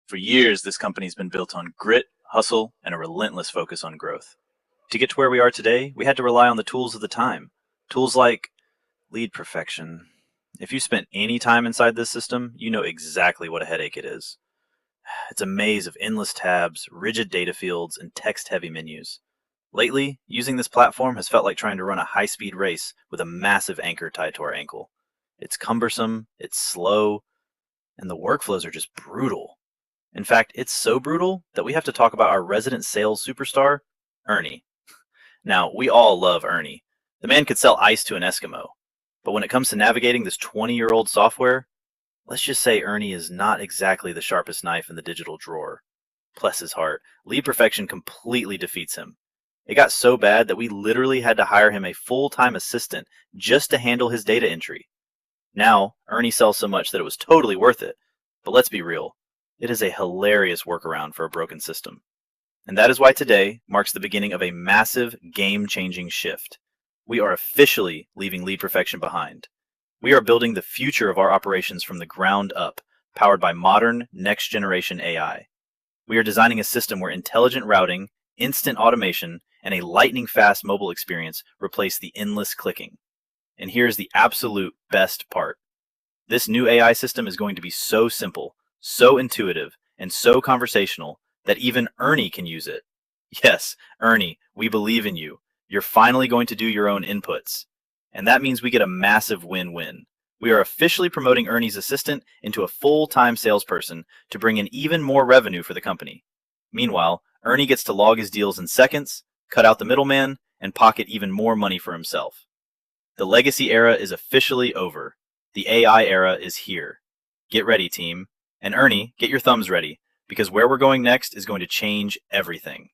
For years, this company's been built on grit, hustle, and a relentless focus on growth. To get to where we are today, we had to rely on the tools of the time. Tools like Leadperfection. If you spent any time inside this system, you know exactly what a headache it is. It's a maze of endless tabs, rigid data fields, and text-heavy menus. Lately, using this platform has felt like trying to run a high-speed race with a massive anchor tied to our ankle. It's cumbersome, it's slow, and the workflows are just brutal. In fact, it's so brutal that we have to talk about our resident sales superstar, Ernie. Now, we all love Ernie. The man could sell ice to an Eskimo. But when it comes to navigating this 20-year-old software, let's just say Ernie is not exactly the sharpest knife in the digital drawer. Bless his heart, Leadperfection completely defeats him. It got so bad that we literally had to hire him a full-time assistant just to handle his data entry. Now, Ernie sells so much that it was totally worth it. But let's be real, it is a hilarious workaround for a broken system. And that is why today marks the beginning of a massive, game-changing shift. We are officially leaving Leadperfection behind. We are building the future of our operations from the ground up, powered by modern, next-generation AI. We are designing a system where intelligent routing, instant automation, and a lightning-fast mobile experience replace the endless clicking. And here's the absolute best part. This new AI system is going to be so simple, so intuitive, and so conversational that even Ernie can use it. Yes, Ernie, we believe in you. You're finally going to do your own inputs. And that means we get a massive win-win. We are officially promoting Ernie's assistant into a full-time salesperson to bring in even more revenue for the company. Meanwhile, Ernie gets to log his deals in seconds, cut out the middleman, and pocket even more money for himself. The legacy era is officially over. The AI era is here. Get ready, team. And Ernie, get your thumbs ready, because where we're going next is going to change everything.